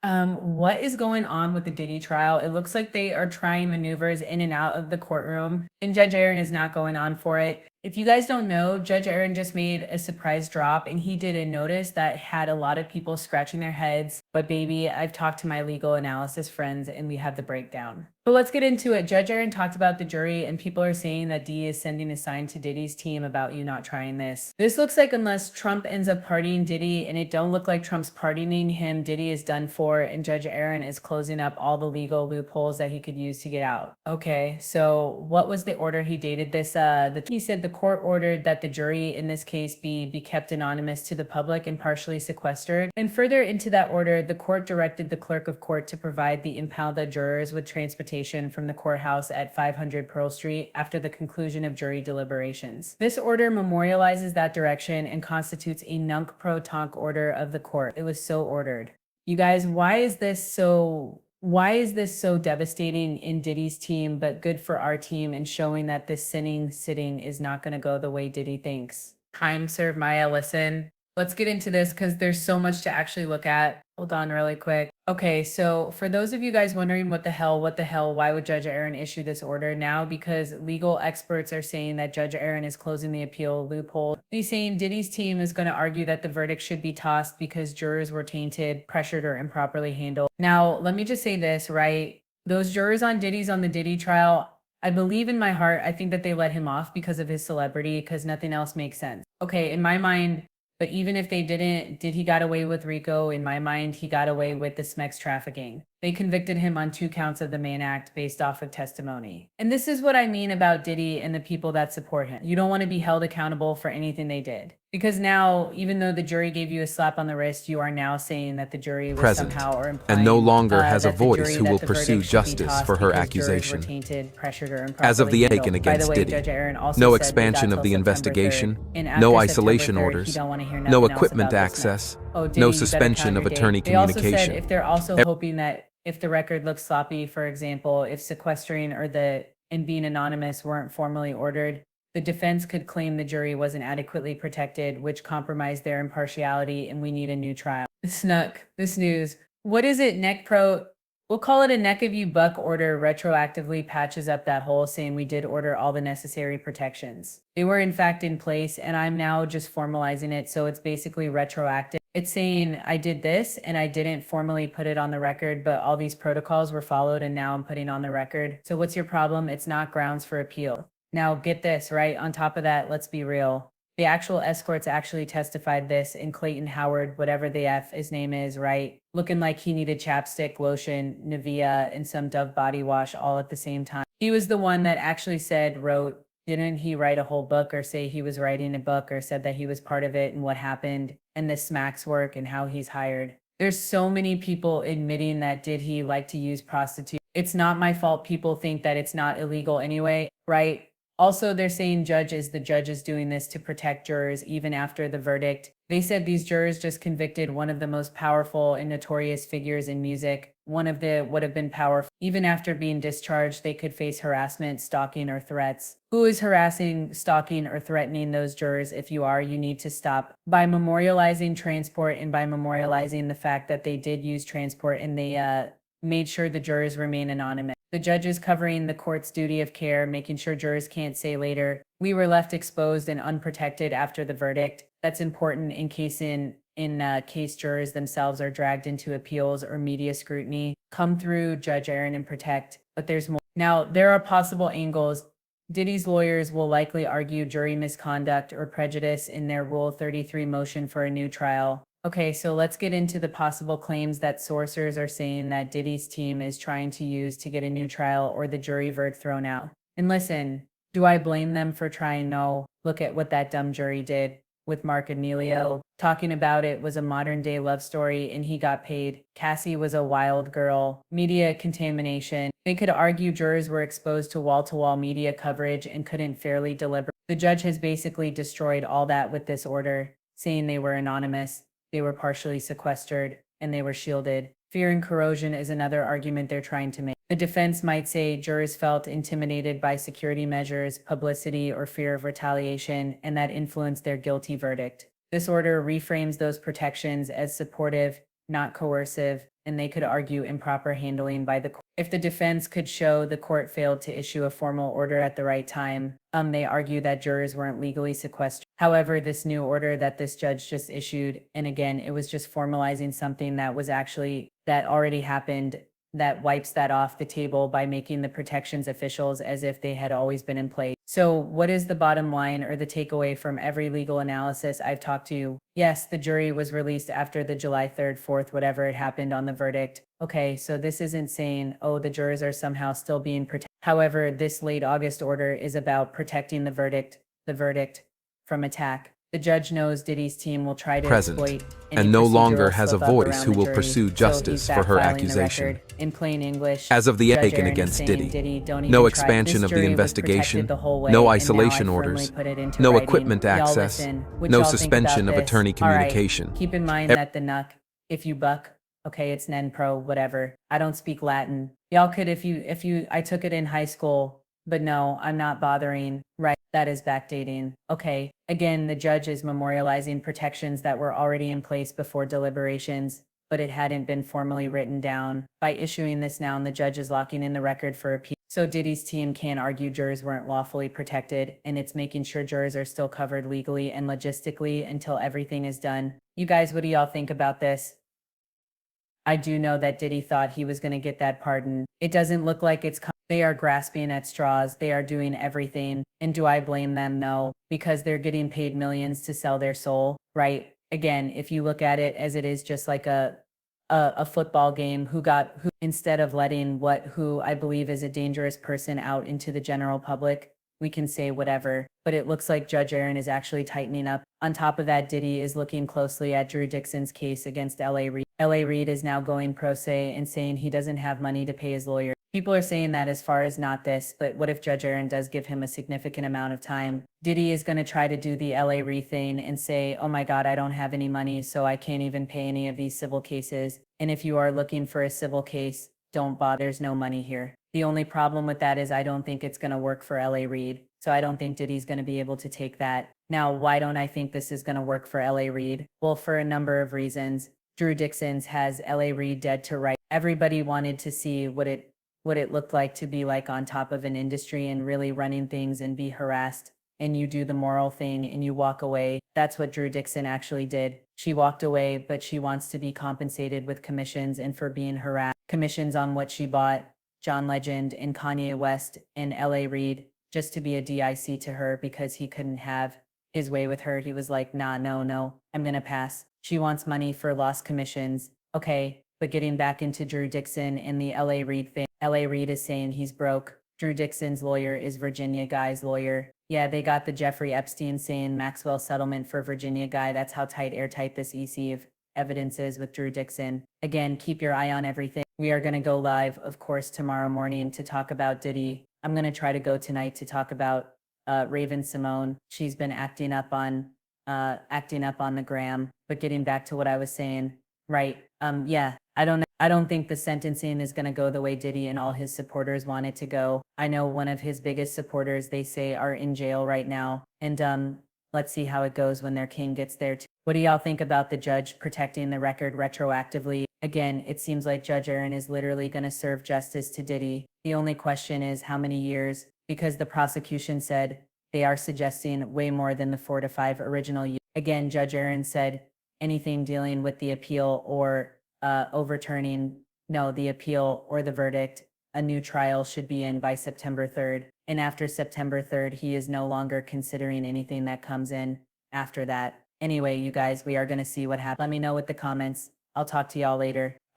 What is going on with the Diddy trial? It looks like they are trying maneuvers in and out of the courtroom, and Judge Aaron is not going on for it. If you guys don't know, Judge Aaron just made a surprise drop, and he did a notice that had a lot of people scratching their heads. But baby, I've talked to my legal analysis friends, and we have the breakdown. But let's get into it. Judge Aaron talked about the jury, and people are saying that D is sending a sign to Diddy's team about you not trying this. This looks like unless Trump ends up pardoning Diddy, and it don't look like Trump's pardoning him, Diddy is done for, and Judge Aaron is closing up all the legal loopholes that he could use to get out. Okay, so what was the order he dated this? He said the court ordered that the jury in this case be kept anonymous to the public and partially sequestered. And further into that order, the court directed the clerk of court to provide the impounded jurors with transportation from the courthouse at 500 Pearl Street after the conclusion of jury deliberations. This order memorializes that direction and constitutes a nunc pro tonc order of the court. It was so ordered. You guys, why is this so devastating in Diddy's team, but good for our team and showing that this sitting is not going to go the way Diddy thinks? Time served, Maya. Listen, let's get into this because there's so much to actually look at. Hold on really quick. Okay, so for those of you guys wondering what the hell, why would Judge Aaron issue this order now? Because legal experts are saying that Judge Aaron is closing the appeal loophole. He's saying Diddy's team is going to argue that the verdict should be tossed because jurors were tainted, pressured, or improperly handled. Now, let me just say this, right? Those jurors on the Diddy trial, I believe in my heart, I think that they let him off because of his celebrity, because nothing else makes sense. Okay, in my mind, but even if they didn't, he got away with RICO? In my mind, he got away with the SMEX trafficking. They convicted him on 2 counts of the Mann Act based off of testimony. And this is what I mean about Diddy and the people that support him. You don't want to be held accountable for anything they did. Because now, even though the jury gave you a slap on the wrist, you are now saying that the jury was present somehow or implying and no longer has a that the voice jury- who that will the pursue verdict should be justice tossed for her because jurors were accusation. tainted, pressured, or As of the improperly taken handled. By against the way, Diddy, Judge Aaron also no said we expansion got of the till September 3rd. investigation, And no after September isolation 3rd, orders, he don't want to hear no nothing else equipment about this access, now. Oh, Diddy, no you better suspension count of your attorney date. They also said communication. if they're also hoping that if the record looks sloppy, for example, if sequestering and being anonymous weren't formally ordered, the defense could claim the jury wasn't adequately protected, which compromised their impartiality, and we need a new trial. This news. What is it, neck pro? We'll call it a neck of you buck order retroactively patches up that hole, saying we did order all the necessary protections. They were in fact in place, and I'm now just formalizing it, so it's basically retroactive. It's saying I did this and I didn't formally put it on the record, but all these protocols were followed and now I'm putting on the record. So what's your problem? It's not grounds for appeal. Now get this, right? On top of that, let's be real. The actual escorts actually testified this, and Clayton Howard, whatever the F his name is, right? Looking like he needed chapstick, lotion, Nivea, and some Dove body wash all at the same time. He was the one that actually didn't he write a whole book or say he was writing a book or said that he was part of it and what happened and the Smacks work and how he's hired? There's so many people admitting that did he like to use prostitutes. It's not my fault people think that it's not illegal anyway, right? Also, they're saying the judge is doing this to protect jurors even after the verdict. They said these jurors just convicted one of the most powerful and notorious figures in music. One of the would have been powerful. Even after being discharged, they could face harassment, stalking, or threats. Who is harassing, stalking, or threatening those jurors? If you are, you need to stop. By memorializing transport and by memorializing the fact that they did use transport and they made sure the jurors remain anonymous. The judges covering the court's duty of care, making sure jurors can't say later, we were left exposed and unprotected after the verdict. That's important in case case jurors themselves are dragged into appeals or media scrutiny. Come through, Judge Aaron, and protect. But there's more. Now, there are possible angles. Diddy's lawyers will likely argue jury misconduct or prejudice in their Rule 33 motion for a new trial. Okay, so let's get into the possible claims that sources are saying that Diddy's team is trying to use to get a new trial or the jury verdict thrown out. And listen, do I blame them for trying? No. Look at what that dumb jury did with Mark Emilio. Talking about it was a modern day love story and he got paid. Cassie was a wild girl. Media contamination. They could argue jurors were exposed to wall-to-wall media coverage and couldn't fairly deliver. The judge has basically destroyed all that with this order, saying they were anonymous. They were partially sequestered, and they were shielded. Fear and corrosion is another argument they're trying to make. The defense might say jurors felt intimidated by security measures, publicity, or fear of retaliation, and that influenced their guilty verdict. This order reframes those protections as supportive, not coercive. and they could argue improper handling by the court. If the defense could show the court failed to issue a formal order at the right time, they argue that jurors weren't legally sequestered. However, this new order that this judge just issued, and again, it was just formalizing something that already happened, that wipes that off the table by making the protections officials as if they had always been in place. So what is the bottom line or the takeaway from every legal analysis I've talked to? Yes, the jury was released after the July 3rd, 4th, whatever it happened on the verdict. Okay, so this isn't saying, oh, the jurors are somehow still being protected. However, this late August order is about protecting the verdict from attack. The judge knows Diddy's team will try to exploit and no longer has a voice who will pursue justice for her accusation. In plain English, as of the taken against Diddy, no expansion of the investigation, no isolation orders, no equipment access, no suspension of attorney communication. Keep in mind that the NUC, if you buck, okay, it's nen pro, whatever. I don't speak Latin. Y'all could I took it in high school, but no, I'm not bothering, right? That is backdating. Okay, again, the judge is memorializing protections that were already in place before deliberations, but it hadn't been formally written down. By issuing this now, the judge is locking in the record for appeal. So Diddy's team can't argue jurors weren't lawfully protected, and it's making sure jurors are still covered legally and logistically until everything is done. You guys, what do y'all think about this? I do know that Diddy thought he was going to get that pardon. It doesn't look like they are grasping at straws. They are doing everything. And do I blame them? No, because they're getting paid millions to sell their soul, right? Again, if you look at it as it is just like a football game, who instead of letting who I believe is a dangerous person out into the general public, we can say whatever. But it looks like Judge Arun is actually tightening up. On top of that, Diddy is looking closely at Drew Dixon's case against L.A. Reid. L.A. Reid is now going pro se and saying he doesn't have money to pay his lawyer. People are saying that as far as not this, but what if Judge Arun does give him a significant amount of time? Diddy is going to try to do the L.A. Reid thing and say, oh my God, I don't have any money, so I can't even pay any of these civil cases. And if you are looking for a civil case, don't bother, there's no money here. The only problem with that is I don't think it's going to work for L.A. Reid. So I don't think Diddy's going to be able to take that. Now, why don't I think this is going to work for L.A. Reid? Well, for a number of reasons. Drew Dixon's has L.A. Reid dead to rights. Everybody wanted to see what it looked like to be like on top of an industry and really running things and be harassed. And you do the moral thing and you walk away. That's what Drew Dixon actually did. She walked away, but she wants to be compensated with commissions and for being harassed. Commissions on what she bought John Legend and Kanye West and L.A. Reid just to be a DIC to her because he couldn't have his way with her. He was like, nah, no, I'm going to pass. She wants money for lost commissions. Okay, but getting back into Drew Dixon and the L.A. Reid thing, L.A. Reid is saying he's broke. Drew Dixon's lawyer is Virginia Guy's lawyer. Yeah, they got the Jeffrey Epstein saying Maxwell settlement for Virginia Guy. That's how airtight this EC of evidence is with Drew Dixon. Again, keep your eye on everything. We are going to go live, of course, tomorrow morning to talk about Diddy. I'm going to try to go tonight to talk about Raven Simone. She's been acting up on the gram. But getting back to what I was saying, right? Yeah, I don't think the sentencing is going to go the way Diddy and all his supporters want it to go. I know one of his biggest supporters, they say, are in jail right now. And let's see how it goes when their king gets there too. What do y'all think about the judge protecting the record retroactively? Again, it seems like Judge Arun is literally going to serve justice to Diddy. The only question is how many years, because the prosecution said they are suggesting way more than the 4 to 5 original years. Again, Judge Arun said anything dealing with the appeal or the appeal or the verdict, a new trial should be in by September 3rd. And after September 3rd, he is no longer considering anything that comes in after that. Anyway, you guys, we are going to see what happens. Let me know with the comments. I'll talk to y'all later.